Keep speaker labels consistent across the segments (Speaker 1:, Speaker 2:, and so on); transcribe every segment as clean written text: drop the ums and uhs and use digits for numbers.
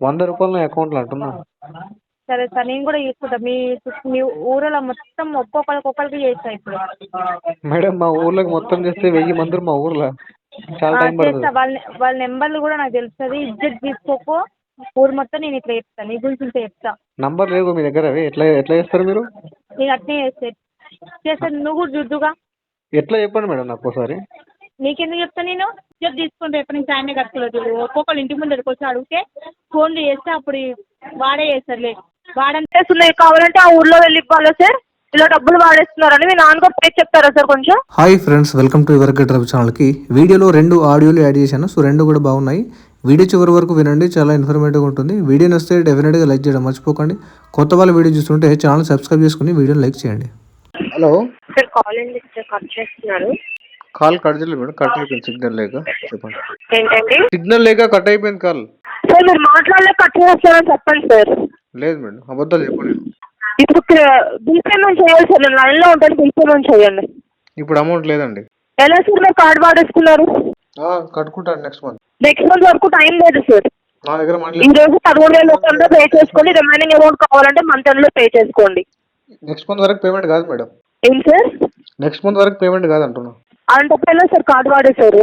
Speaker 1: రూ. 100 నా అకౌంట్లో అంటున్నా.
Speaker 2: సరే సార్, నేను కూడా తీసుకుంటా. మీ ఊరిలో మొత్తం ఒక్కొక్కరికి చేస్తా ఇప్పుడు.
Speaker 1: మేడం మా ఊర్లోకి మొత్తం చేస్తే 1000 మంది మా ఊర్లో. చాలా టైం
Speaker 2: చేస్తా.
Speaker 1: పడుతుంది.
Speaker 2: వాళ్ళ నెంబర్లు కూడా నాకు తెలుస్తుంది. ఇజ్జత్ తీసుకోకు. ఊరు మొత్తం నేను ఇట్లా చెప్తాను, నీ గురించి ఇంత చెప్తా.
Speaker 1: నంబర్ లేవు మీ దగ్గర? అవి ఎట్లా ఎట్లా చేస్తారు మీరు?
Speaker 2: నేను అట్నే చేస్తాను. నువ్వు కూడా జుద్దుగా
Speaker 1: ఎట్లా చెప్పండి మేడం నాకు ఒకసారి.
Speaker 2: నీకెందుకు చెప్తాను నేను? ఇజ్జత్ తీసుకుంటే ఎప్పటి నుంచి ఆయనే కట్టుకోలేదు. ఒక్కొక్కరు ఇంటి ముందు వచ్చి అడిగితే ఫోన్లు చేస్తే అప్పుడు వాడే చేస్తారులే. వాడంటే కావాలంటే ఆ ఊర్లో వెళ్ళి ఇవ్వాలా సార్? ఇలా డబ్బులు వాడేస్తున్నారని మీ నాన్నగారు పేరు చెప్తారా సార్ కొంచెం?
Speaker 3: Hi friends, welcome to your get Ravi ఛానల్కి. వీడియోలో 2 ఆడియోలు యాడ్ చేశాను. సో 2 కూడా బాగున్నాయి. వీడియో చివరి వరకు వినండి, చాలా ఇన్ఫర్మేటివ్గా ఉంటుంది. వీడియో నచ్చితే డెఫినెట్గా లైక్ చేయడం మర్చిపోకండి. కొత్త వాళ్ళు వీడియో చూస్తుంటే ఛానల్ సబ్స్క్రైబ్ చేసుకుని వీడియోని లైక్ చేయండి.
Speaker 1: హలో
Speaker 2: సార్, కాల్ కట్ చేస్తున్నారు.
Speaker 1: కాల్ కట్ చేయలేదు మేడం, కట్ అయిపోయింది సిగ్నల్ లేక. చెప్పండి.
Speaker 2: ఏంటండి?
Speaker 1: సిగ్నల్ లేక కట్ అయిపోయింది కాల్.
Speaker 2: సార్ మీరు మాట్లాడలేక కట్ చేస్తారని చెప్పండి సార్.
Speaker 1: లేదు మేడం, అబద్ధాలు చెప్పండి.
Speaker 2: ఇప్పుడు బిల్ పేమెంట్ చేయాలి సార్. నేను లైన్లో ఉంటాను, బిల్ పేమెంట్ చేయండి.
Speaker 1: ఇప్పుడు అమౌంట్ లేదండి.
Speaker 2: ఎలా సార్ మీరు కార్డు వాడేసుకున్నారు?
Speaker 1: కట్టుకుంటాను నెక్స్ట్ మంత్.
Speaker 2: నెక్స్ట్ మంత్ వరకు టైం లేదు సార్.
Speaker 1: నా దగ్గర
Speaker 2: ఈ రోజు 13,000 పే చేసుకోండి. రిమైనింగ్ అమౌంట్ కావాలంటే మంత్ ఎండ్ లో పే చేసుకోండి.
Speaker 1: నెక్స్ట్ మంత్ వరకు పేమెంట్ కాదు మేడం.
Speaker 2: ఏం సార్?
Speaker 1: నెక్స్ట్ మంత్ వరకు పేమెంట్ కాదు అంటున్నా.
Speaker 2: అంటే సార్ కార్డు వాడేశారు.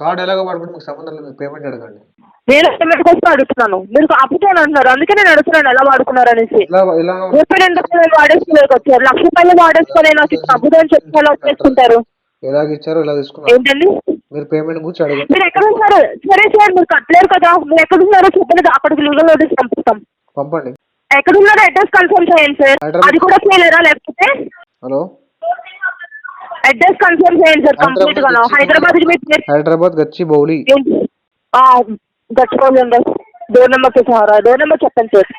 Speaker 1: కార్డు ఎలాగో వాడుకుంటే మీకు సంబంధం లేదు, పేమెంట్ అడగండి.
Speaker 2: నేను పేమెంట్ కోసం అడుగుతున్నాను, మీరు ఆపుతాను అంటున్నారు. అందుకే నేను అడుగుతున్నాను ఎలా వాడుకున్నారు అనేసి. రూపాయలు ఎందుకు వాడేసుకోలేదు కదా సార్? ₹1,00,000 వాడేసుకొని నాకు అబుదని చెప్పి ఎలా వచ్చేసుకుంటారు?
Speaker 1: ఎలాగ ఇచ్చారో ఎలా తీసుకున్నారు?
Speaker 2: ఏంటండి?
Speaker 1: మీరు పేమెంట్ గురించి అడగండి.
Speaker 2: మీరు ఎక్కడ ఉన్నారు? సరే సార్, మీరు కట్టలేరు కదా. మీరు ఎక్కడ ఉన్నారో చెప్పండి, అక్కడికి లీగల్ నోటీస్ పంపిస్తాం.
Speaker 1: పంపండి.
Speaker 2: ఎక్కడ ఉన్నారో అడ్రస్ కన్ఫర్మ్ చేయండి సార్. అది కూడా చేయలేరా? లేకపోతే
Speaker 1: హలో,
Speaker 2: అడ్రస్ కన్ఫర్మ్ చేయండి సార్ కంప్లీట్ గా.
Speaker 1: హైదరాబాద్ గచ్చిబౌలి.
Speaker 2: గచ్చిబౌలి అండి. Door number Sahara. Door number చెప్పండి సార్.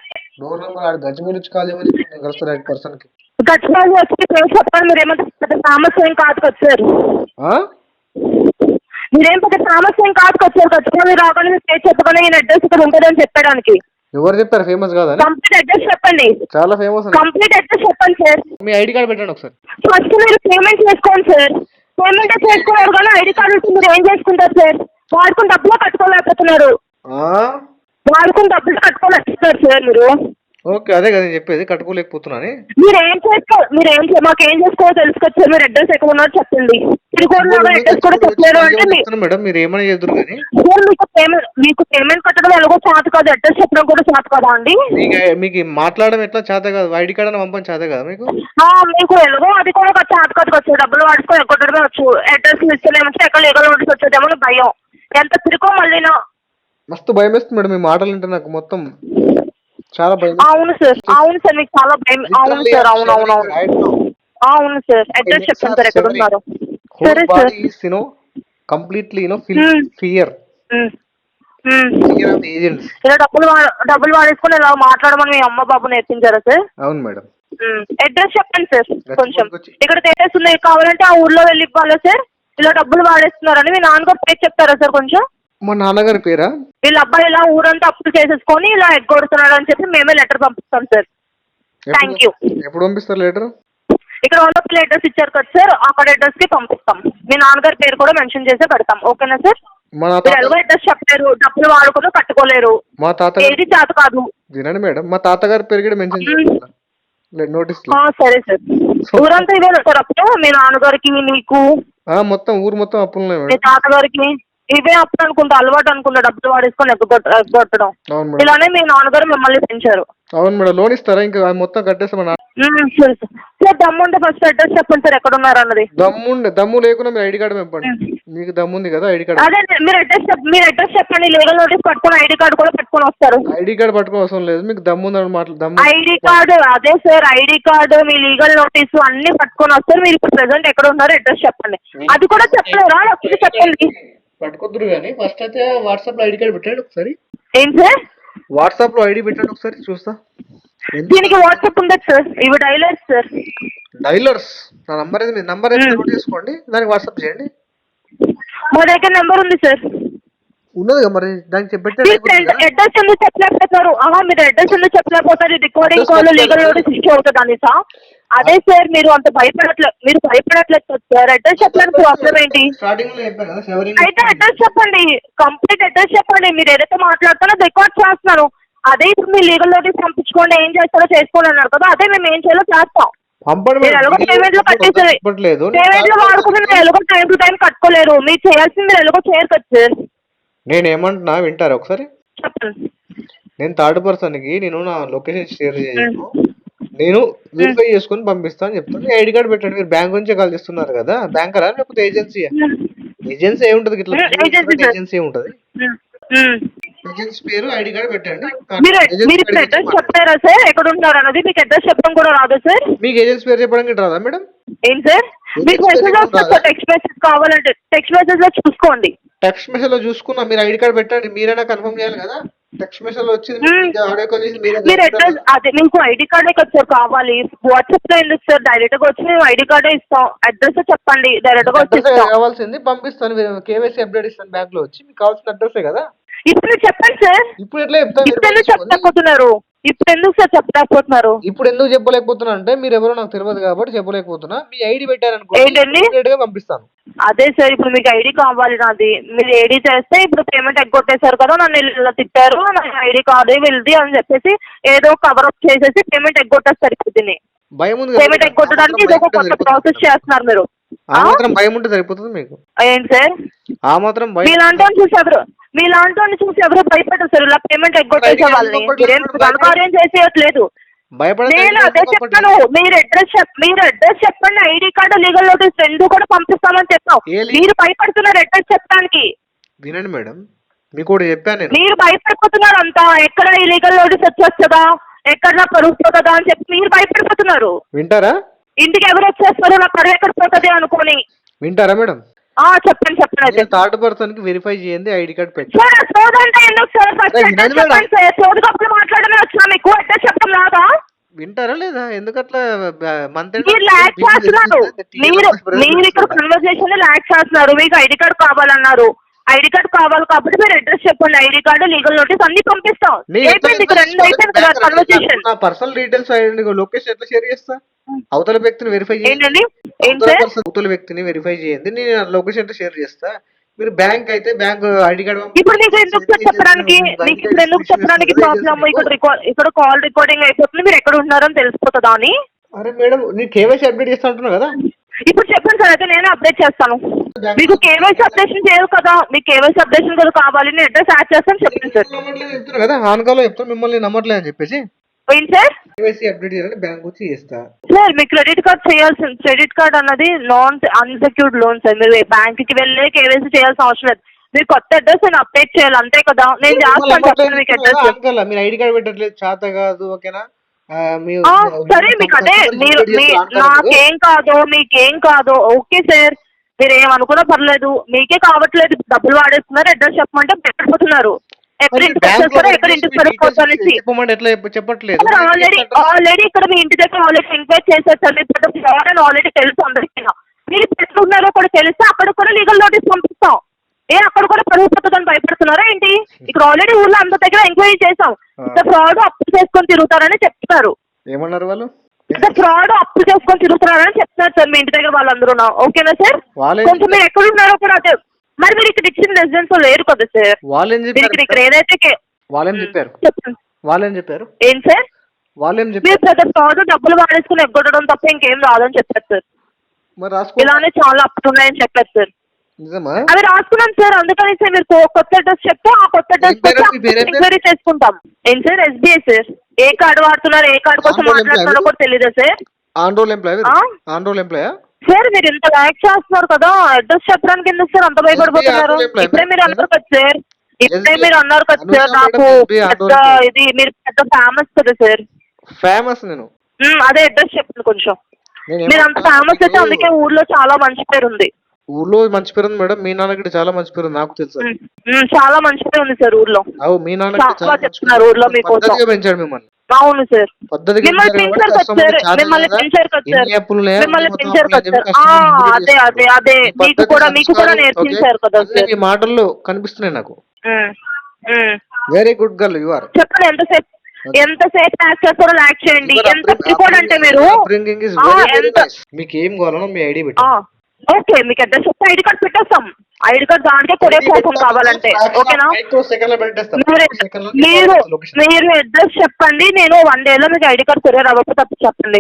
Speaker 1: డోర్ నెంబర్ గచ్చిబౌలి నుంచి కాల్ చేయమని రైట్ పర్సన్ కి.
Speaker 2: గచ్చిబౌలి వచ్చి చెప్పండి. మీరేమంటే పెద్ద సమస్య ఏం కాదు కదా సార్. మీరేం పెద్ద సమస్య ఏం కాదు కదా సార్. గచ్చిబౌలి రాగానే మీరు పేరు చెప్పగానే ఈయన అడ్రస్ ఇక్కడ ఉంటుందని చెప్పడానికి.
Speaker 1: ఎవరు చెప్పారు? ఫేమస్ కాదా?
Speaker 2: కంప్లీట్ అడ్రస్ చెప్పండి.
Speaker 1: చాలా ఫేమస్.
Speaker 2: కంప్లీట్ అడ్రస్ చెప్పండి సార్.
Speaker 1: మీ ఐడి కార్డ్ పెట్టండి ఒకసారి.
Speaker 2: ఫస్ట్ మీరు పేమెంట్ చేసుకోండి సార్. పేమెంట్ చేసుకున్నారు కానీ ఐడి కార్డు ఉంటే మీరు ఏం చేసుకుంటారు సార్? వాడుకుని డబ్బులు కట్టుకోలేకపోతున్నారు. వాడుకుని డబ్బులు కట్టుకోలేకపోతున్నారు సార్ మీరు.
Speaker 1: ఓకే, అదే కదా చెప్పేది, కట్టుకోలేకపోతున్నాను.
Speaker 2: మాకు ఏం చేసుకోవాలో తెలుసుకోవచ్చు సార్. మీరు అడ్రస్ ఎక్కడ ఉన్నారో చెప్పండి. అడ్రస్ కూడా చెప్పలేరు అంటే
Speaker 1: మేడం మీరు ఏమైనా చేద్దరు కానీ
Speaker 2: మీకు పేమెంట్ కట్టడం ఎలాగో చేత కాదు, అడ్రస్ చెప్పడం కూడా చేత కదా అండి.
Speaker 1: మీకు మాట్లాడడం ఎట్లా చేత కాదు? ఐడి కార్డ్ అని పంపని చేత కదా మీకు?
Speaker 2: మీకు ఎలాగో అది కూడా చేత కాదు కదా. డబ్బులు వాడుకొని ఎక్కడమే వచ్చు. అడ్రస్ ఇస్తలేమో ఎక్కడ లీగల్ నోటీస్ వచ్చేదేమో భయం. ఎంత తిరుగో మళ్ళీ
Speaker 1: మస్తు భయం వేస్తుంది మేడం మీ మాటలు వింటే. నాకు మొత్తం చాలా భయం.
Speaker 2: అవును సార్, అవును సార్, మీకు చాలా భయం. అవును సార్, అవును సార్. అడ్రస్ చెప్పండి సార్, ఎక్కడ ఉన్నారు? సరే సార్.
Speaker 1: Completely fear.
Speaker 2: ఇలా డబ్బులు వాడేసుకుని ఇలా మాట్లాడమని మీ అమ్మ బాబు నేర్పించారా సార్?
Speaker 1: అవును మేడం.
Speaker 2: అడ్రస్ చెప్పండి సార్ కొంచెం. ఇక్కడ అడ్రస్ ఉన్నాయి, కావాలంటే ఆ ఊర్లో వెళ్ళి ఇవ్వాలా సార్? ఇలా డబ్బులు వాడేస్తున్నారని మీ నాన్నగారు పేరు చెప్తారా సార్ కొంచెం?
Speaker 1: మా నాన్నగారి పేరా?
Speaker 2: వీళ్ళ అబ్బాయి ఇలా ఊరంతా అప్పులు చేసేసుకొని ఇలా ఎగ్గొడుతున్నాడు అని చెప్పి మేమే లెటర్ పంపిస్తాం సార్. Thank you.
Speaker 1: ఎప్పుడు పంపిస్తారు లెటర్?
Speaker 2: ఇక్కడ వాళ్ళ అడ్రస్ ఇచ్చారు కదా సార్, అక్కడ అడ్రస్ కి పంపిస్తాం. మీ నాన్నగారి పేరు కూడా మెన్షన్ చేసే పెడతాం. ఓకేనా సార్? ఎలాగో అడ్రస్ చెప్పలేరు, డబ్బులు వాడుకుని కట్టుకోలేరు.
Speaker 1: మా తాత
Speaker 2: ఏది చేత కాదు.
Speaker 1: వినండి మేడం, మా తాతగారి పేరు కూడా మెన్షన్ చేయాలి నోటీస్.
Speaker 2: సరే సార్. ఊరంతా ఇదే సార్ అప్పుడు? మీ నాన్నగారికి మీకు
Speaker 1: మొత్తం ఊరు మొత్తం అప్పులు ఉన్నాయి.
Speaker 2: మీ తాతగారికి ఇవే అప్పుడు అనుకుంటా, అలవాటు అనుకుంటా డబ్బులు వాడేసుకొని ఎగ్గొట్టడం. ఇలానే మీ నాన్నగారు మిమ్మల్ని పెంచారు.
Speaker 1: అవును మేడం. లోన్ ఇస్తారా? ఇంకా మొత్తం కట్టేస్తామన్నా.
Speaker 2: సార్ దమ్ము ఉంటే ఫస్ట్ అడ్రస్ చెప్పండి సార్, ఎక్కడ ఉన్నారు అన్నది.
Speaker 1: దమ్ము లేకుండా మీరు ఐడి కార్డు పంపండి. మీకు దమ్ము ఉంది కదా ఐడి కార్డు.
Speaker 2: అదే మీరు అడ్రస్ చెప్పండి. లీగల్ నోటీస్ పట్టుకొని ఐడి కార్డు కూడా పెట్టుకొని వస్తారు.
Speaker 1: ఐడి కార్డు పట్టుకోని అవసరం లేదు, మీకు దమ్ము ఉందని మాట్లాడు.
Speaker 2: ఐడి కార్డు అదే సార్, ఐడి కార్డు మీ లీగల్ నోటీసు అన్ని పట్టుకొని వస్తారు. మీరు ఇప్పుడు ప్రెసెంట్ ఎక్కడ ఉన్నారో అడ్రస్ చెప్పండి. అది కూడా చెప్పలేరా? లేకపోతే చెప్పండి.
Speaker 1: పట్టుకొద్దురు కానీ ఫస్ట్ అయితే వాట్సాప్ లో ఐడి కార్డు పెట్టండి ఒకసారి.
Speaker 2: ఏం సార్?
Speaker 1: వాట్సాప్ లో ఐడి పెట్టండి ఒకసారి చూస్తా.
Speaker 2: దీనికి వాట్సాప్ ఉండదు సార్, ఇవి డైలర్స్ సార్.
Speaker 1: డైలర్స్? నా నంబర్ అయితే మీ నంబర్ అయితే నోట్ చేసుకోండి, దానికి వాట్సాప్ చేయండి.
Speaker 2: మా దగ్గర నెంబర్ ఉంది సార్.
Speaker 1: ఉన్నది మరి దానికి పెట్టండి.
Speaker 2: అడ్రస్ ఎందుకు చెప్పలేకపోతారు? మీరు అడ్రస్ ఎందుకు చెప్పలేకపోతారు? Recording call legal notice issue అవుతుంది అని సార్. అదే సార్, మీరు అంత భయపడట్లేదు సార్. అడ్రస్ చెప్పడానికి ప్రాబ్లం ఏంటి? అయితే అడ్రస్ చెప్పండి, కంప్లీట్ అడ్రస్ చెప్పండి. మీరు ఏదైతే మాట్లాడుతారో రికార్డ్ చేస్తున్నాను. అదే ఇప్పుడు మీ లీగల్ నోటీస్ పంపించుకోండి, ఏం చేస్తారో చేసుకోండి అన్నారు కదా, అదే మేము ఏం చేయాలో చేస్తాం. మీరు ఎలాగో పేమెంట్ లో కట్టేసారు, పేమెంట్ లో వాడుకుని మీరు ఎలాగో టైం టు టైం కట్టుకోలేరు, మీరు చేయాల్సింది మీరు ఎలాగో చేయరు కదా సార్.
Speaker 1: నేను ఏమంటున్నా వింటారా ఒకసారి?
Speaker 2: చెప్పండి.
Speaker 1: నేను థర్డ్ పర్సన్ కి నేను నా లొకేషన్ షేర్ చేయను, నేను వెరిఫై చేసుకుని పంపిస్తాను అని చెప్తాను. ఐడి కార్డ్ పెట్టండి. మీరు బ్యాంక్ నుంచే కాల్ చేస్తున్నారు కదా, బ్యాంకరా లేకపోతే ఏజెన్సీ? ఏజెన్సీ ఏముంటది ఇట్లా, ఏజెన్సీ ఏముంటది? ఏజెన్సీ పేరు ఐడి కార్డ్ పెట్టండి.
Speaker 2: మీరు అడ్రస్ చెప్తారా సార్ ఎక్కడ ఉంటారు అన్నది? మీకు అడ్రస్ చెప్పడం కూడా రాదు సార్?
Speaker 1: మీకు ఏజెన్సీ పేరు చెప్పడానికి రాదా మేడం?
Speaker 2: ఏంటి సార్ మీకు మెసేజ్ వస్తుంది, టెక్స్ట్ మెసేజ్ కావాలంటే టెక్స్ట్ మెసేజ్ లో చూసుకోండి.
Speaker 1: టెక్స్ట్ మెసేజ్ లో చూసుకున్నా, మీరు ఐడి కార్డ్ పెట్టండి. మీరైనా కన్ఫర్మ్ చేయాలి కదా. టెక్స్ట్ మెసేజ్ లో వచ్చింది ఆడియో కాల్ చేసి
Speaker 2: మీరు అడ్రస్ అదే మీకు ఐడి కార్డే కదా సార్ కావాలి, వాట్సాప్ లో ఎందుకు సార్? డైరెక్ట్ గా వచ్చి మేము ఐడి కార్డే ఇస్తాం, అడ్రస్ చెప్పండి, డైరెక్ట్ గా వచ్చి
Speaker 1: కావాల్సింది పంపిస్తాను. కేవైసీ అప్డేట్ ఇస్తాను బ్యాంక్ లో వచ్చి, మీకు కావాల్సిన అడ్రస్సే కదా.
Speaker 2: ఇప్పుడు చెప్పండి సార్.
Speaker 1: ఇప్పుడు ఎట్లా చెప్తాను?
Speaker 2: ఇప్పుడు ఎందుకు చెప్పలేకపోతున్నారు? ఇప్పుడు ఎందుకు సార్ చెప్పలేకపోతున్నారు?
Speaker 1: ఇప్పుడు ఎందుకు చెప్పలేకపోతున్నా అంటే మీరు ఎవరో నాకు తెలియదు కాబట్టి చెప్పలేకపోతున్నా. మీ ఐడి పెట్టారనుకో పంపిస్తాను.
Speaker 2: అదే సార్ ఇప్పుడు మీకు ఐడి కావాలి నాది, మీరు ఐడి చేస్తే ఇప్పుడు పేమెంట్ ఎగ్గొట్టేశారు కదా, నన్ను ఇలా తిట్టారు, నా ఐడి కార్డు వెళ్ది అని చెప్పేసి ఏదో కవర్ అప్ చేసేసి పేమెంట్ ఎగ్గొట్టేస్తారు. ఇప్పుడు
Speaker 1: భయం ఉంది,
Speaker 2: పేమెంట్ ఎగ్గొట్టడానికి ఇది ఒక కొత్త ప్రాసెస్ చేస్తున్నారు మీరు.
Speaker 1: ఆ మాత్రం భయం ఉంటే సరిపోతుంది మీకు.
Speaker 2: ఏంటి సార్
Speaker 1: ఆ మాత్రం భయం?
Speaker 2: మీలాంటి చూసి ఎవరు భయపడరు సార్, ఇలా పేమెంట్ ఎగ్గొట్టేసే వాళ్ళని ఘనకార్యం చేసేయట్లేదు. నేను అదే చెప్తాను, మీరు అడ్రస్ చెప్పండి, ఐడి కార్డు లీగల్ నోటీస్ రెండు కూడా పంపిస్తామని చెప్పాం. మీరు భయపడుతున్నారు అడ్రస్ చెప్పడానికి.
Speaker 1: వినండి మేడం, మీకు కూడా చెప్పాను,
Speaker 2: మీరు భయపడిపోతున్నారు అంతా. ఎక్కడ ఈ లీగల్ నోటీస్ వచ్చేస్తుందా, ఎక్కడ పరుగుతుందా అని చెప్పి మీరు భయపడిపోతున్నారు.
Speaker 1: వింటారా?
Speaker 2: ఇంటికి ఎవరు వచ్చేస్తారు, నా పరువు ఎక్కడ పోతుంది అనుకోని.
Speaker 1: వింటారా మేడం?
Speaker 2: చెప్పండి అయితే.
Speaker 1: థర్డ్ పర్సన్ కి వెరిఫై చేయండి, ఐడి కార్డ్ పెట్టి.
Speaker 2: మాట్లాడమే వచ్చినా మీకు అడ్రస్ చెప్పడం రాదా?
Speaker 1: వింటారా లేదా? ఎందుకట్లా
Speaker 2: మీరు ల్యాక్ చేస్తున్నారు, మీరు ఇక్కడ కన్వర్సేషన్ ల్యాక్ చేస్తున్నారు. మీకు ఐడి కార్డ్ కావాలన్నారు, ఐడి కార్డ్ కావాలి కాబట్టి మీరు అడ్రస్ చెప్పండి, ఐడి కార్డు లీగల్ నోటీస్ అన్ని పంపిస్తాం.
Speaker 1: పర్సనల్ డీటెయిల్స్ లొకేషన్ ఎట్లా షేర్ చేస్తా? అవతల వ్యక్తిని వెరిఫై చేయండి, అవతల వ్యక్తిని వెరిఫై చేయండి, నేను లొకేషన్ ఎట్లా షేర్ చేస్తా. మీరు బ్యాంక్ అయితే బ్యాంక్ ఐడి కార్డ్
Speaker 2: ఇప్పుడు మీకు ఎందుకు చెప్పడానికి ప్రాబ్లమ్? ఇక్కడ కాల్ రికార్డింగ్ అయిపోతుంది, మీరు ఎక్కడ ఉన్నారని తెలిసిపోతుందా అని.
Speaker 1: అరే మేడం, నేను కేవైసీ అప్డేట్ చేస్తా అంటున్నా కదా.
Speaker 2: ఇప్పుడు చెప్పండి సార్, అయితే నేను అప్డేట్ చేస్తాను. మీకు కేవైసీ అప్డేషన్ చేయరు కదా, మీకు కేవైసీ అప్డేషన్ కూడా కావాలి, నేను అడ్రస్ యాడ్ చేస్తాను. చెప్పండి సార్.
Speaker 1: చెప్తున్నా కదా, ఆన్కాల్లో చెప్తాను, మిమ్మల్ని నమ్మట్లేదు అని చెప్పేసి.
Speaker 2: ఏంటి సార్?
Speaker 1: కేవైసీ అప్డేట్ చేయాలని బ్యాంక్ వచ్చి చేస్తా
Speaker 2: సార్. మీ క్రెడిట్ కార్డ్ చేయాల్సిన, క్రెడిట్ కార్డ్ అన్నది నాన్ అన్సెక్యూర్డ్ లోన్ సార్. మీరు బ్యాంక్ కి వెళ్ళి కేవైసీ చేయాల్సిన అవసరం లేదు. మీరు కొత్త అడ్రస్ నేను అప్డేట్ చేయాలి అంతే కదా, నేను చేస్తాను. చెప్పండి మీకు అడ్రస్.
Speaker 1: మీరు ఐడి కార్డ్ పెట్టట్లేదు, చేత కాదు, ఓకేనా?
Speaker 2: సరే మీకు అదే, మీరు నాకేం కాదు మీకేం కాదు, ఓకే సార్, మీరు ఏమనుకున్నా పర్లేదు. మీకే కావట్లేదు, డబ్బులు వాడేస్తున్నారు, అడ్రస్ చెప్పమంటే పెట్టకపోతున్నారు. ఎక్కడ ఇంటికి వచ్చేస్తారో ఎక్కడ ఇంటికి సరిపోతానేసి ఆల్రెడీ ఇక్కడ మీ ఇంటి దగ్గర ఆల్రెడీ ఎంక్వైరీ చేశారు సార్. మీరు ఆల్రెడీ తెలుసు అందరికీ. మీరు పెట్టుకున్నారో కూడా తెలిస్తే అక్కడ కూడా లీగల్ నోటీస్ పంపిస్తాం. అక్కడ కూడా పరుగుతుందని భయపడుతున్నారా ఏంటి? ఇక్కడ ఆల్రెడీ ఊర్లో అందరి దగ్గర ఎంక్వైరీ చేసాం. ఇంత ఫ్రాడ్ అప్పు చేసుకొని తిరుగుతారని చెప్తున్నారు.
Speaker 1: ఏమన్నారు వాళ్ళు?
Speaker 2: ఇంత ఫ్రాడ్ అప్పు చేసుకొని తిరుగుతున్నారని చెప్తున్నారు సార్ మీ ఇంటి దగ్గర వాళ్ళందరూ. ఓకేనా సార్? కొంచెం మీరు ఎక్కడ ఉన్నారో కూడా అదే. మరి మీరు ఇక్కడ ఇచ్చిన రెసిడెన్స్ లేరు కదా సార్. ఇక్కడ ఏదైతే చెప్పారు ఏంటి సార్? మీరు పెద్ద ఫ్రాడ్ డబ్బులు వాడేసుకుని ఎగ్గొట్టడం తప్ప ఇంకేం రాదని చెప్పారు సార్. ఇలానే చాలా అప్పులు ఉన్నాయని చెప్పారు సార్. అవి రాసుకున్నాం సార్, అందుకని సార్ మీరు కొత్త అడ్రస్ చెప్తే ఆ కొత్త అడ్రస్ ఎంక్వైరీ చేసుకుంటాం. ఏంటి సార్? SBI sir. ఏ కార్డు వాడుతున్నారు, ఏ కార్డు కోసం మాట్లాడుతున్నారో కూడా తెలీదా సార్? సార్ మీరు ఇంత ల్యాక్ చేస్తున్నారు కదా, అడ్రస్ చెప్పడానికి ఎందుకు సార్ అంత భయపడిపోతున్నారు? ఇప్పుడే మీరు అన్నారు కదా సార్, నాకు పెద్ద ఇది మీరు పెద్ద ఫేమస్ కదా సార్.
Speaker 1: ఫేమస్ నేను
Speaker 2: అదే అడ్రస్ చెప్పండి కొంచెం. మీరు అంత ఫేమస్ అయితే అందుకే ఊర్లో చాలా మంచి పేరు ఉంది.
Speaker 1: ఊర్లో మంచి పేరు ఉంది మేడం, మీ నాన్నకి చాలా మంచి పేరు నాకు తెలుసు.
Speaker 2: చాలా మంచి పేరు ఉంది సార్ ఊర్లో.
Speaker 1: మీ నాన్న
Speaker 2: చెప్తున్నారు ఊర్లో మీకోసం
Speaker 1: పెంచాడు మిమ్మల్ని.
Speaker 2: అవును సార్, మిమ్మల్ని పెంచారు కదా సార్, మిమ్మల్ని పెంచారు కదా సార్, మిమ్మల్ని పెంచారు కదా సార్. అదే అదే అదే మీకు కూడా నేర్పించారు కదా సార్.
Speaker 1: మీ మాటల్లో కనిపిస్తున్నాయి నాకు. Very good girl you are.
Speaker 2: చెప్పండి ఎంతసేపు ల్యాక్ చేస్తారో ల్యాక్ చేయండి. ఎంత ప్రికోడ్ అంటే మీరు
Speaker 1: మీకు ఏం కావాలన్నా మీ ఐడి పెట్టి
Speaker 2: ఓకే మీకు అడ్రస్ చెప్తే ఐడి కార్డ్ పెట్టేస్తాం. ఐడి కార్డ్ దానికే కొరియర్ చేస్తాం కావాలంటే, ఓకేనా? మీరు మీరు అడ్రస్ చెప్పండి, నేను 1 day లో మీకు ఐడి కార్డ్ కొరియర్ అవ్వకపోతే అప్పుడు చెప్పండి.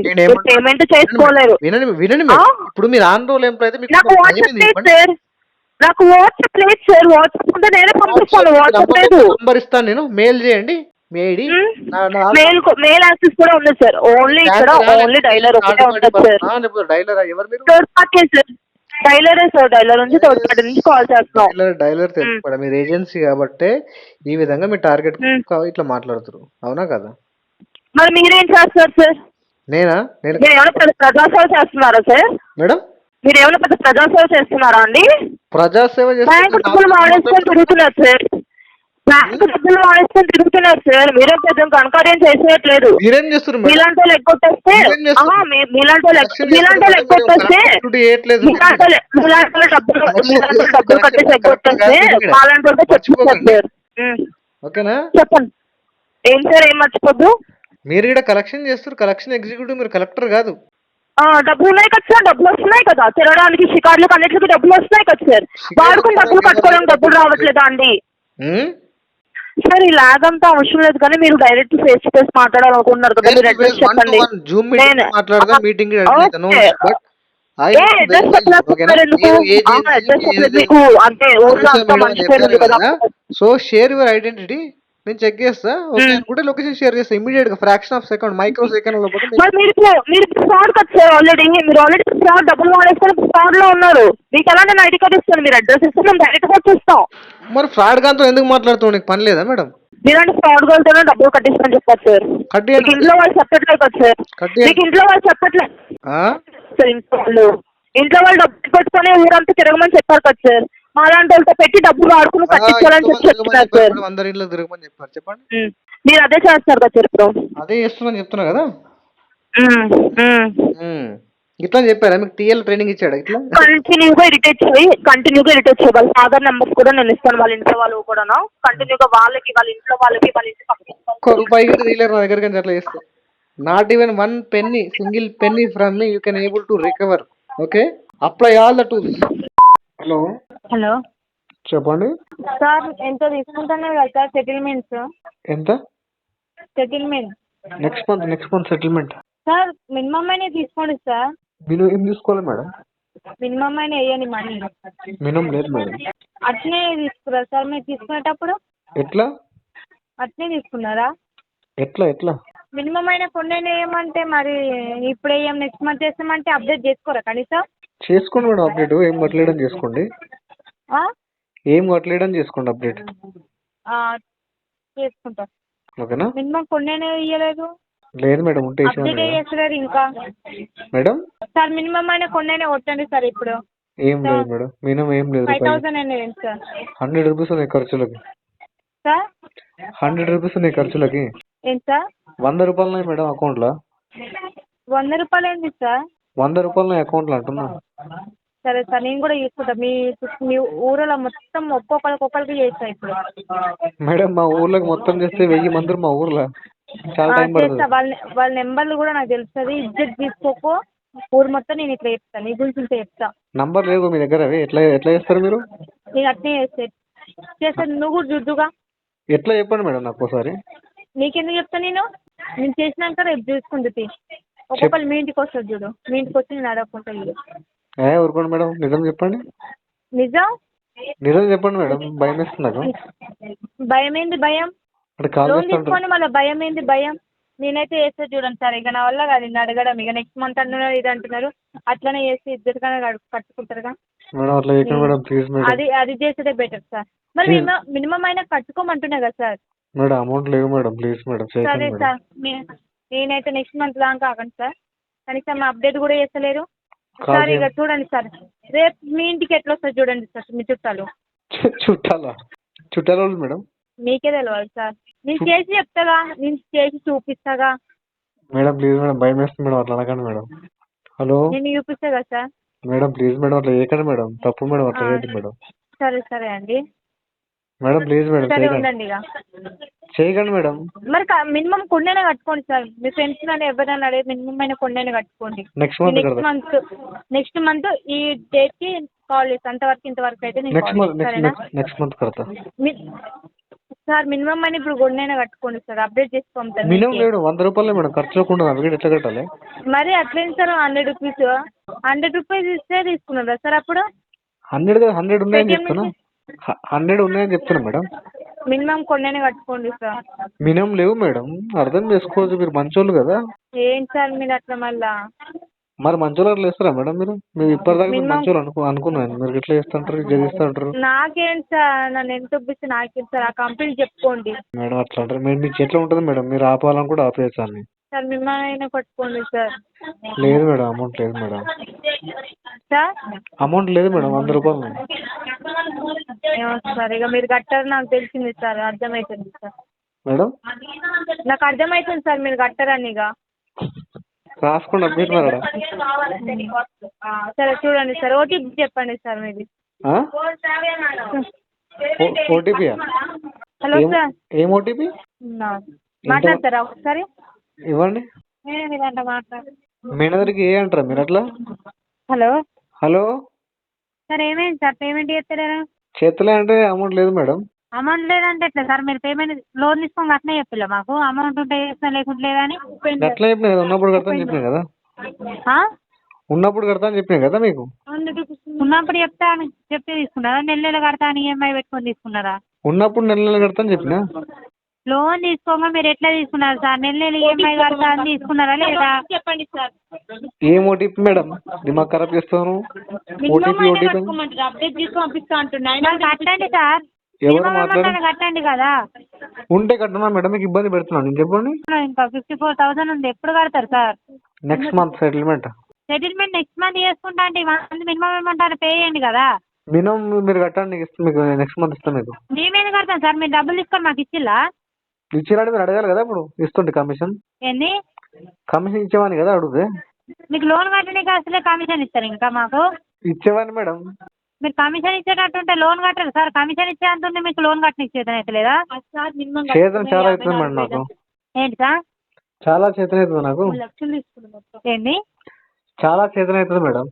Speaker 2: పేమెంట్ చేసుకోలేరు.
Speaker 1: వినండి, ఇప్పుడు మీరు ఆన్ రోల్ ఎంప్లాయ్
Speaker 2: నాకు వాట్సాప్ లేదు సార్, నాకు వాట్సాప్ లేదు సార్. వాట్సాప్ ఉంటే నేనే పంపిస్తాను. వాట్సాప్ లేదు.
Speaker 1: నంబర్ ఇస్తాను నేను, మెయిల్ చేయండి మీ ఐడి.
Speaker 2: మెయిల్ యాక్సెస్ కూడా ఉంది సార్. ఓన్లీ ఇక్కడ ఓన్లీ డైలర్ ఒకటే ఉంటుంది సార్.
Speaker 1: డైలర్ ఎవరు మీరు?
Speaker 2: Third party sir. డైలరే సార్. డైలర్ నుంచి థర్డ్ పార్టీ నుంచి కాల్ చేస్తున్నాం.
Speaker 1: డైలర్ తెలుసుకోవడం మీరు ఏజెన్సీ కాబట్టి ఈ విధంగా మీ టార్గెట్ ఇట్లా మాట్లాడుతారు, అవునా కదా?
Speaker 2: మరి మీరేం చేస్తారు సార్?
Speaker 1: నేను
Speaker 2: ఏమైనా పెద్ద ప్రజాసేవ చేస్తున్నారా సార్?
Speaker 1: మేడం
Speaker 2: మీరు ఏమైనా పెద్ద ప్రజాసేవ చేస్తున్నారా అండి?
Speaker 1: ప్రజాసేవ
Speaker 2: బ్యాంకు డబ్బులు వాడేసుకొని తిరుగుతున్నారు సార్. బ్యాంకు డబ్బులు వాడేసుకొని తిరుగుతున్నారు సార్. మీరే పెద్ద కనకార్యం చేసేయట్లేదు.
Speaker 1: మీరేం చేస్తున్నారు?
Speaker 2: మీలాంటి వాళ్ళు ఎగ్గొట్టేస్తే మీలాంటి వాళ్ళు ఎగ్గొట్టేస్తే డబ్బులు కట్టేసి ఎగ్గొట్టేస్తే అలాంటి వాళ్ళతో చచ్చిపోతారు.
Speaker 1: ఓకేనా?
Speaker 2: చెప్పండి. ఏం సార్? ఏం మర్చిపోద్దు.
Speaker 1: మీరు ఇక్కడ కలెక్షన్ చేస్తారు, కలెక్షన్ ఎగ్జిక్యూటివ్, మీరు కలెక్టర్ కాదు.
Speaker 2: డబ్బులు ఉన్నాయి కదా సార్, డబ్బులు వస్తున్నాయి కదా తిరగడానికి, షికార్లకు అన్నిటికీ డబ్బులు వస్తున్నాయి కదా సార్. వాడుకుని డబ్బులు కట్టుకోవడానికి డబ్బులు రావట్లేదా అండి? సార్ ఈ లాగ్ అంతా అవసరం లేదు, కానీ మీరు డైరెక్ట్ ఫేస్ టు ఫేస్ మాట్లాడాలనుకుంటున్నారు కదా, మీరు అడ్రస్ చెప్పండి.
Speaker 1: సో షేర్ యువర్ ఐడెంటిటీ, నేను చెక్ చేస్తా. ఓకే అనుకుంటే లొకేషన్ షేర్ చేస్తా ఇమీడియట్ గా, fraction of second, micro second లో.
Speaker 2: మీరు ఫ్రాడ్ కదా సార్. మీరు ఆల్రెడీ ఫ్రాడ్ డబ్బులు వాడేసుకొని ఫ్రాడ్ లో ఉన్నారు. మీకు ఎలా నేను ఐడి కార్డ్ ఇస్తాను, మీరు అడ్రస్ ఇస్తే మేము డైరెక్ట్ గా చూస్తాం.
Speaker 1: మరి ఫ్రాడ్ గాతో ఎందుకు మాట్లాడుతావు? నీకు పని లేదా మేడం?
Speaker 2: మీరంటే ఫ్రాడ్ గాలతోనే డబ్బులు కట్టిస్తాను చెప్పారు సార్. ఇంట్లో వాళ్ళు చెప్పట్లేదు కదా సార్. మీకు ఇంట్లో వాళ్ళు చెప్పట్లేదు సార్. ఇంట్లో వాళ్ళు డబ్బులు పెట్టుకొని ఊరంతా తిరగమని చెప్పారు కదా సార్. అలాంటి వాళ్ళతో పెట్టి డబ్బులు వాడుకుని కట్టించాలని చెప్తున్నారు సార్.
Speaker 1: అందరి ఇంట్లో తిరగమని చెప్పారు, చెప్పండి.
Speaker 2: మీరు అదే చేస్తున్నారు కదా సార్ ఇప్పుడు?
Speaker 1: అదే చేస్తున్నా చెప్తున్నా కదా. ఇట్లా చెప్పారా మీకు? టీఎల్ ట్రైనింగ్ ఇచ్చాడు ఇట్లా?
Speaker 2: కంటిన్యూగా ఇరిటేట్ చేయి. వాళ్ళ ఫాదర్ నెంబర్స్ కూడా నేను ఇస్తాను, వాళ్ళ ఇంట్లో వాళ్ళు కూడా కంటిన్యూగా వాళ్ళకి, వాళ్ళ ఇంట్లో వాళ్ళకి, వాళ్ళ ఇంటి పక్కన
Speaker 1: ఒక్క రూపాయి కూడా తీయలేరు నా దగ్గర. అట్లా చేస్తే not even 1 penny, single Penney from me you can able to recover. Okay, apply all the tools.
Speaker 2: Hello
Speaker 1: చెప్పండి
Speaker 2: సార్. ఎంత తీసుకుంటున్నారు కదా సార్ సెటిల్మెంట్స్?
Speaker 1: ఎంత
Speaker 2: settlement?
Speaker 1: Next month settlement
Speaker 2: sir. Minimum అయినా తీసుకోండి సార్.
Speaker 1: మీరు ఏం తీసుకోవాలి మేడం?
Speaker 2: మినిమం అయినా వేయండి మనీ.
Speaker 1: మినిమం లేదు మేడం.
Speaker 2: అట్నే తీసుకురా సార్ మీరు తీసుకునేటప్పుడు?
Speaker 1: ఎట్లా
Speaker 2: అట్నే తీసుకున్నారా?
Speaker 1: ఎట్లా
Speaker 2: మినిమం అయినా కొన్ని వేయమంటే మరి ఇప్పుడు వేయం, నెక్స్ట్ మంత్ చేస్తామంటే అప్డేట్ చేసుకోరా కనీసం?
Speaker 1: చేసుకోండి మేడం అప్డేట్. ఏం కట్టలేదని చేసుకోండి. ఏం కట్టలేదని చేసుకోండి అప్డేట్.
Speaker 2: చేసుకుంటా.
Speaker 1: ఓకేనా?
Speaker 2: మినిమం కొన్ని ఇవ్వలేదు.
Speaker 1: లేదు మేడం, ఉంటే
Speaker 2: అప్డేట్ చేస్తున్నారు ఇంకా
Speaker 1: మేడం.
Speaker 2: సార్ మినిమం అయినా కొన్ని కొట్టండి సార్. ఇప్పుడు
Speaker 1: ఏం లేదు మేడం, మినిమం ఏం లేదు.
Speaker 2: 5000 అయినా సార్.
Speaker 1: 100 రూపీస్ ఉన్నాయి ఖర్చులకి
Speaker 2: సార్.
Speaker 1: 100 రూపీస్ ఉన్నాయి ఖర్చులకి.
Speaker 2: ఏంటి సార్?
Speaker 1: 100 రూపాయలు ఉన్నాయి మేడం అకౌంట్ లో.
Speaker 2: 100 రూపాయలు ఏంటి సార్?
Speaker 1: 100 రూపాయలు ఉన్నాయి అకౌంట్ లో అంటున్నా.
Speaker 2: సరే సార్, నేను కూడా తీసుకుంటా. మీ ఊరిలో మొత్తం ఒక్కొక్కరికి చేస్తా ఇప్పుడు.
Speaker 1: మేడం మా ఊర్లోకి మొత్తం చేస్తే 1000 మంది మా ఊర్లో, చాలా టైం పడుతుంది.
Speaker 2: వాళ్ళ నెంబర్లు కూడా నాకు తెలుస్తుంది. ఇజ్జత్ తీసుకోకో, ఊరు మొత్తం నేను ఇట్లా చెప్తాను, నీ గురించి చెప్తా.
Speaker 1: నంబర్ లేదు మీ దగ్గర? ఎట్లా చేస్తారు మీరు?
Speaker 2: నేను అట్నే చేస్తాను. నువ్వు కూడా చూద్దుగా.
Speaker 1: ఎట్లా చెప్పండి మేడం నాకు ఒకసారి.
Speaker 2: నీకెందుకు చెప్తాను? నేను చేసినాక రేపు చూసుకుంటుంది. ఒక్కొక్కరు మీ ఇంటికి వస్తుంది చూడు, మీ ఇంటికి వచ్చి నేను అడగకుండా చూడు.
Speaker 1: ఊరుకోండి మేడం, నిజం చెప్పండి.
Speaker 2: నిజం
Speaker 1: చెప్పండి మేడం, భయం వేస్తున్నారు.
Speaker 2: భయం ఏంది? భయం లోన్ తీసుకోండి, మళ్ళీ భయం ఏంది? భయం నేనైతే చేస్తే చూడండి సార్. ఇక నా వల్ల కాదు నిన్ను అడగడం. ఇక నెక్స్ట్ మంత్ అంటున్నారు, ఇది అంటున్నారు. అట్లనే చేస్తే ఇద్దరికైనా కట్టుకుంటారుగా. అది చేసేదే బెటర్ సార్. మరి మినిమం అయినా కట్టుకోమంటున్నా కదా సార్.
Speaker 1: మేడం అమౌంట్ లేవు మేడం, ప్లీజ్ మేడం.
Speaker 2: సరే సార్, నేనైతే నెక్స్ట్ మంత్ దాకా కాకండి సార్. కనీసం అప్డేట్ కూడా చేస్తలేరు సార్. ఇక చూడండి సార్, రేపు మీ ఇంటికి ఎట్లా వస్తుంది చూడండి సార్. మీ చుట్టాలు
Speaker 1: మేడం
Speaker 2: మీకే తెలియాలి సార్. నేను చేసి చెప్తాగా, నేను చేసి చూపిస్తాగా.
Speaker 1: మేడం ప్లీజ్ మేడం, భయం వేస్తుంది మేడం, అట్లా అనకండి మేడం. హలో, నేను
Speaker 2: చూపిస్తా కదా సార్.
Speaker 1: మేడం ప్లీజ్ మేడం, అట్లా చేయకండి మేడం, తప్పు మేడం, అట్లా చేయకండి మేడం.
Speaker 2: సరే అండి
Speaker 1: మేడం ప్లీజ్ మేడం,
Speaker 2: సరే ఉండండి. ఇక
Speaker 1: చేయకండి మేడం.
Speaker 2: మరి మినిమం కొన్నైనా కట్టుకోండి సార్. మీ ఫ్రెండ్స్ నన్ను ఎవరైనా అడిగి మినిమం అయినా కొన్నైనా కట్టుకోండి. నెక్స్ట్ మంత్ ఈ డేట్ కి కాల్ చేస్తాను. అంతవరకు ఇంతవరకు అయితే నేను కాల్ చేస్తాను. సరేనా?
Speaker 1: నెక్స్ట్ మంత్ కడతా.
Speaker 2: సార్ మినిమం అని ఇప్పుడు కొన్నైనా కట్టుకోండి సార్, అప్డేట్ చేసి పంపుతాను.
Speaker 1: మినిమం లేడు 100 రూపాయలే మేడం, ఖర్చు లేకుండా అందుకే ఎట్లా కట్టాలి?
Speaker 2: మరి అట్లేంటి సార్ 100 రూపీస్? 100 రూపీస్ ఇస్తే తీసుకున్నారా సార్ అప్పుడు?
Speaker 1: 100 ఉన్నాయని చెప్తున్నా. 100 ఉన్నాయని చెప్తున్నా మేడం.
Speaker 2: మినిమం కొన్నైనా కట్టుకోండి సార్.
Speaker 1: మినిమం లేవు మేడం, అర్థం చేసుకోవచ్చు, మీరు మంచోళ్ళు కదా.
Speaker 2: ఏంటి సార్ మీరు అట్లా మళ్ళా?
Speaker 1: మరి మంచోళ్ళు అట్లా వేస్తారా మేడం? మీరు ఇప్పటిదాకా మీరు మంచోళ్ళు అనుకున్నాను, మీరు ఎట్లా చేస్తుంటారు, జగిస్తుంటారు.
Speaker 2: నాకేంటి సార్, నన్ను ఎంత ఒప్పిస్తే నాకేంటి సార్, ఆ కంపెనీ చెప్పుకోండి
Speaker 1: మేడం. అట్లా అంటారు మీ చేతిలో ఉంటుంది మేడం, మీరు ఆపాలని కూడా ఆపేయచ్చు అన్ని.
Speaker 2: సార్. మిమ్మల్ని పట్టుకోండి సార్.
Speaker 1: లేదు మేడం, అమౌంట్ లేదు మేడం.
Speaker 2: సార్
Speaker 1: అమౌంట్ లేదు మేడం, 100 రూపాయలు.
Speaker 2: ఏమో సార్, ఇక మీరు కట్టారు నాకు తెలిసింది సార్, అర్థమవుతుంది సార్
Speaker 1: మేడం.
Speaker 2: నాకు అర్థమవుతుంది సార్ మీరు కట్టారని. ఇక
Speaker 1: రాసుకోండి మీరు మేడం.
Speaker 2: సరే చూడండి సార్, ఓటీపీ చెప్పండి సార్ మీది.
Speaker 1: ఓటీపీయా?
Speaker 2: Hello sir.
Speaker 1: ఏం ఓటీపీ?
Speaker 2: మాట్లాడతారా ఒకసారి?
Speaker 1: ఇవ్వండి.
Speaker 2: మీరంట మాట్లాడు.
Speaker 1: మేనేజర్కి ఏ అంటారా మీరు అట్లా?
Speaker 2: హలో
Speaker 1: హలో
Speaker 2: సార్, ఏమైంది సార్? పేమెంట్ చేస్తలేరా?
Speaker 1: చేతలే అంటే అమౌంట్ లేదు మేడం.
Speaker 2: అమౌంట్ లేదంటే ఎట్లా సార్? మీరు పేమెంట్ లోన్ తీసుకొని అట్నే చెప్పిల్లా మాకు, అమౌంట్ ఉంటే చేస్తాను లేకుంటే లేదని.
Speaker 1: అట్లా చెప్పినా కదా, ఉన్నప్పుడు కడతా అని చెప్పినా కదా. ఉన్నప్పుడు కడతా అని చెప్పినా కదా మీకు.
Speaker 2: ఉన్నప్పుడు చెప్తే తీసుకున్నారా? నెల నెల కడతా అని ఈఎంఐ పెట్టుకొని తీసుకున్నారా?
Speaker 1: ఉన్నప్పుడు నెల నెల కడతా అని చెప్పినా.
Speaker 2: లోన్ తీసుకోగా మీరు ఎట్లా తీసుకున్నారు సార్? నెల నెల ఈఎంఐ కడతా అని తీసుకున్నారా లేదా? చెప్పండి సార్.
Speaker 1: ఏం ఓటీపీ మేడం? దిమాగ్ ఖరాబ్ చేస్తాను. ఓటీపీ
Speaker 2: అప్డేట్ చేసి పంపిస్తా అంటున్నా. కట్టండి సార్,
Speaker 1: ఎవరు మాట్లాడారు?
Speaker 2: కట్టండి కదా.
Speaker 1: ఉంటే కట్టనా మేడం, మీకు ఇబ్బంది పెడుతున్నాను నేను చెప్పండి.
Speaker 2: ఇంకా 54,000 ఉంది, ఎప్పుడు కడతారు sir?
Speaker 1: Next month settlement.
Speaker 2: Settlement next month చేసుకుంటా అంటే మినిమం ఏమంటారు? పే చేయండి కదా.
Speaker 1: మినిమం మీరు కట్టండి, మీకు నెక్స్ట్ మంత్ ఇస్తాను మీకు.
Speaker 2: మేమేది కడతాం సార్? మీరు డబ్బులు తీసుకొని మాకు ఇచ్చిల్లా?
Speaker 1: ఇచ్చిరాడు మీరు అడగాలి కదా, ఇప్పుడు ఇస్తుంటే కమిషన్.
Speaker 2: ఏంది
Speaker 1: కమిషన్ ఇచ్చేవాని కదా అడిగితే.
Speaker 2: మీకు లోన్ కట్టడానికి అసలే కమిషన్ ఇస్తారు ఇంకా మాకు?
Speaker 1: ఇచ్చేవాని మేడం.
Speaker 2: మీరు కమిషన్ ఇచ్చేటట్టుంటే లోన్ కట్టరు సార్. కమిషన్ ఇచ్చేంత మీకు లోన్ కట్టని చేతన అయితే లేదా?
Speaker 1: చేతన చాలా అవుతుంది మేడం నాకు.
Speaker 2: ఏంటి సార్?
Speaker 1: చాలా చేతన అవుతుంది నాకు.
Speaker 2: ఏంటి?
Speaker 1: చాలా చేతన అవుతుంది మేడం.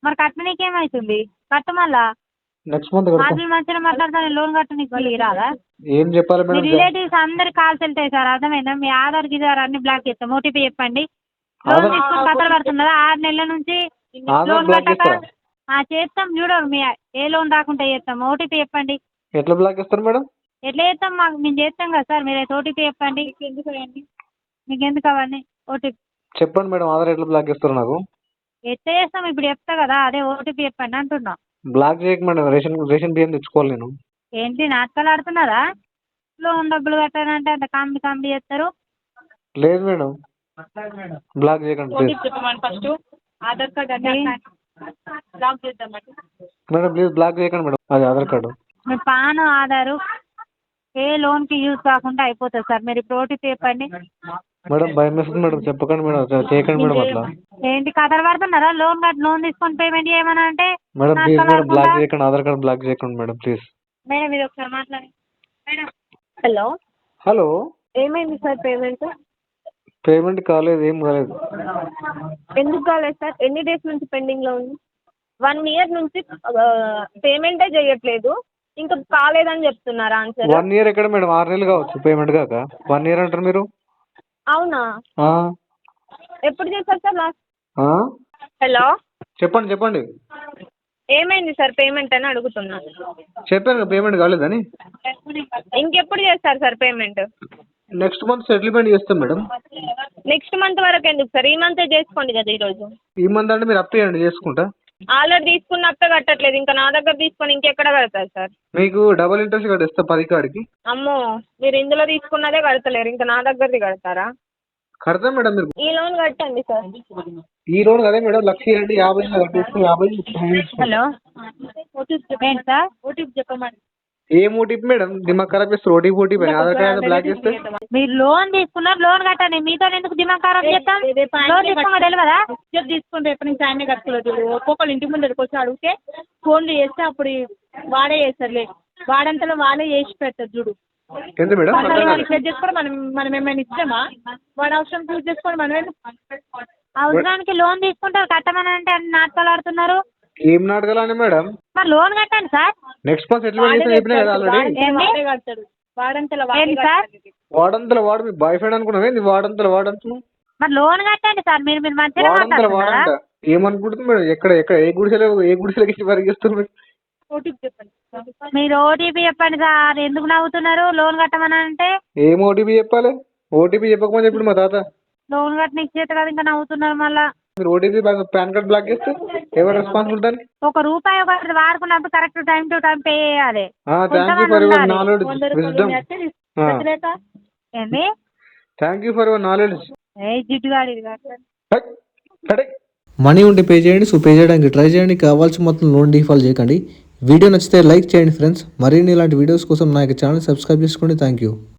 Speaker 2: మరి కట్టనీకి ఏమవుతుంది? కట్ట మళ్ళా
Speaker 1: నెక్స్ట్ మంత్
Speaker 2: మాటలు మంచిగా మాట్లాడతాను. లోన్ కట్టనీకి రాదా?
Speaker 1: ఏం చెప్పాలి
Speaker 2: మీ
Speaker 1: మేడం?
Speaker 2: రిలేటివ్స్ అందరు కాల్స్ వెళ్తాయి సార్, అర్థమైందా? మీ ఆధార్ గిధార్ అన్ని బ్లాక్ చేస్తాం. ఓటీపీ చెప్పండి. లోన్ తీసుకుని కథలు పడుతున్నదా? 6 నెలల నుంచి లోన్ కట్టక చేస్తాం. చూడరు మీ ఏ లోన్ రాకుంటే చేస్తాం. ఓటీపీ చెప్పండి.
Speaker 1: ఎట్లా బ్లాక్ చేస్తారు మేడం?
Speaker 2: ఎట్లా చేస్తాం? మాకు మేము చేస్తాం కదా సార్, మీరైతే ఓటీపీ చెప్పండి. మీకు ఎందుకు అవన్నీ ఓటీపీ?
Speaker 1: చెప్పండి మేడం, ఆధార్ ఎట్లా బ్లాక్ చేస్తారు నాకు?
Speaker 2: ఎట్లా చేస్తాం ఇప్పుడు చెప్తా కదా, అదే ఓటీపీ చెప్పండి అంటున్నా.
Speaker 1: బ్లాక్ చేయక మేడం, రేషన్ బియ్యం తెచ్చుకోవాలి నేను.
Speaker 2: ఏంటి నాటకాలు ఆడుతున్నారా? లోన్ డబ్బులు కట్టాలంటే అంత కామెడీ కామెడీ చేస్తారు.
Speaker 1: లేదు మేడం, బ్లాక్ చేయకండి please.
Speaker 2: First Aadhaar card block చేద్దాం
Speaker 1: మేడం, ప్లీజ్ బ్లాక్ చేయకండి మేడం. అది ఆధార్ కార్డు.
Speaker 2: మీ పాన్ ఆధారు ఏ లోన్కి యూజ్ కాకుండా అయిపోతుంది సార్. మీరు ఇప్పుడు ఓటీపీ చెప్పండి.
Speaker 1: మేడం భయం వేస్తుంది మేడం, చెప్పకండి మేడం, చేయకండి మేడం అట్లా.
Speaker 2: ఏంటి కథలు పడుతున్నారా? లోన్ తీసుకొని పేమెంట్ చేయమని అంటే
Speaker 1: మేడం ప్లీజ్ మేడం, బ్లాక్ చేయకండి, ఆధార్ కార్డు బ్లాక్ చేయకండి మేడం ప్లీజ్.
Speaker 2: మేడం ఇది ఒకసారి మాట్లాడి. Madam hello.
Speaker 1: హలో
Speaker 2: ఏమైంది సార్?
Speaker 1: పేమెంట్ కాలేదు, ఏం కాలేదు.
Speaker 2: ఎందుకు కాలేదు సార్? ఎన్ని డేస్ నుంచి పెండింగ్లో ఉంది? 1 ఇయర్ నుంచి పేమెంటే చేయట్లేదు, ఇంకా కాలేదని చెప్తున్నారా ఆన్సర్?
Speaker 1: 1 ఇయర్ ఎక్కడ మేడం, 6 నెలలు కావచ్చు పేమెంట్ కాక. 1 ఇయర్ అంటారు మీరు?
Speaker 2: అవునా? ఎప్పుడు చేశారు సార్ లాస్ట్? హలో
Speaker 1: చెప్పండి.
Speaker 2: ఏమైంది సార్? పేమెంట్ అని అడుగుతున్నా.
Speaker 1: చెప్పాను పేమెంట్ కాలేదని.
Speaker 2: ఇంకెప్పుడు చేస్తారు sir payment?
Speaker 1: Next month settlement చేస్తాం మేడం.
Speaker 2: నెక్స్ట్ మంత్ వరకు ఎందుకు సార్? ఈ మంతే చేసుకోండి కదా ఈరోజు.
Speaker 1: ఈ మంత్ అంటే మీరు అప్ చేయండి, చేసుకుంటా.
Speaker 2: ఆల్రెడీ తీసుకున్నప్పుడే కట్టట్లేదు, ఇంకా నా దగ్గర తీసుకొని ఇంకెక్కడ కడతారు సార్?
Speaker 1: మీకు డబుల్ ఇంట్రెస్ట్ కట్టిస్తా 10 కాడికి.
Speaker 2: అమ్మో, మీరు ఇందులో తీసుకున్నదే కడతలేరు, ఇంకా నా దగ్గరది కడతారా?
Speaker 1: కడతాం మేడం. మీరు
Speaker 2: ఈ లోన్ కట్టండి సార్.
Speaker 1: ఈ లోన్ కదే మేడం, 1,50,000 50 కట్టేస్తే 50.
Speaker 2: హలో ఏంటి సార్? ఓటీపీ చెప్పమండి.
Speaker 1: ఏం ఓటీపీ మేడం? దిమాగ్ ఖరాబ్ చేస్తారు. ఓటీపీ ఆధార్ కార్డు బ్లాక్ చేస్తే.
Speaker 2: మీరు లోన్ తీసుకున్నారు, లోన్ కట్టండి. మీతో ఎందుకు దిమాగ్ ఖరాబ్ చేస్తాం? లోన్ తీసుకోగా తెలియదా? తీసుకుంటే ఎప్పటి నుంచి ఆయనే కట్టుకోలేదు. ఒక్కొక్కరు ఇంటి ముందరికి వచ్చి అడిగితే ఫోన్లు చేస్తే అప్పుడు వాడే చేస్తారులే, వాడంతలో వాళ్ళే చేసి పెడతారు చూడు.
Speaker 1: ఎంత మేడం?
Speaker 2: సెట్ చేసుకోవడం మనం ఏమైనా ఇచ్చామా? వాడు అవసరం చూస్ చేసుకోవడం మనమే. అవసరానికి లోన్ తీసుకుంటారు, కట్టమని అంటే నాటకాలు ఆడుతున్నారు.
Speaker 1: ఏం నాటకాలని మేడం?
Speaker 2: మరి లోన్ కట్టండి సార్.
Speaker 1: నెక్స్ట్ మంత్ సెటిల్మెంట్ చేస్తా చెప్పినా కదా ఆల్రెడీ.
Speaker 2: ఏంది? ఏంది సార్?
Speaker 1: వాడంతల వాడు మీ బాయ్ ఫ్రెండ్ అనుకున్నావు ఏంది? వాడంతల వాడంటున్నావు.
Speaker 2: మరి లోన్ కట్టండి సార్. మీరు మంచిగా
Speaker 1: వాడంతల
Speaker 2: మాట్లాడుతున్నారా?
Speaker 1: వాడంట ఏమనుకుంటుంది మేడం? ఎక్కడ ఎక్కడ ఏ గుడిసెలకి ఇచ్చి పరిగిస్తున్నారు?
Speaker 2: మీరు ఓటీపీ చెప్పండి సార్. ఎందుకు నవ్వుతున్నారు? లోన్ కట్టమని అంటే
Speaker 1: ఏం ఓటీపీ చెప్పాలి? ఓటీపీ చెప్పకమని చెప్పుడు మా తాత.
Speaker 2: లోన్ కట్టిన ఇచ్చేది కదా, ఇంకా నవ్వుతున్నారు మళ్ళా.
Speaker 1: మీరు ఓటీపీ పాన్ కార్డ్ బ్లాక్ చేస్తే ఎవరు రెస్పాన్సిబుల్ దానికి?
Speaker 2: ₹1 ఒకటి వాడుకున్నప్పుడు correct time to time pay చేయాలి.
Speaker 1: Thank you for your knowledge wisdom.
Speaker 2: ఏంది?
Speaker 1: Thank you for your knowledge.
Speaker 2: జిడ్డుగాడి
Speaker 3: మనీ ఉంటే పే చేయండి. సో పే చేయడానికి ట్రై చేయండి. కావాల్సిన మొత్తం లోన్ డిఫాల్ట్ చేయకండి. వీడియో నచ్చితే లైక్ చేయండి ఫ్రెండ్స్. మరిన్ని ఇలాంటి వీడియోస్ కోసం నా యొక్క ఛానల్ సబ్స్క్రైబ్ చేసుకోండి. Thank you.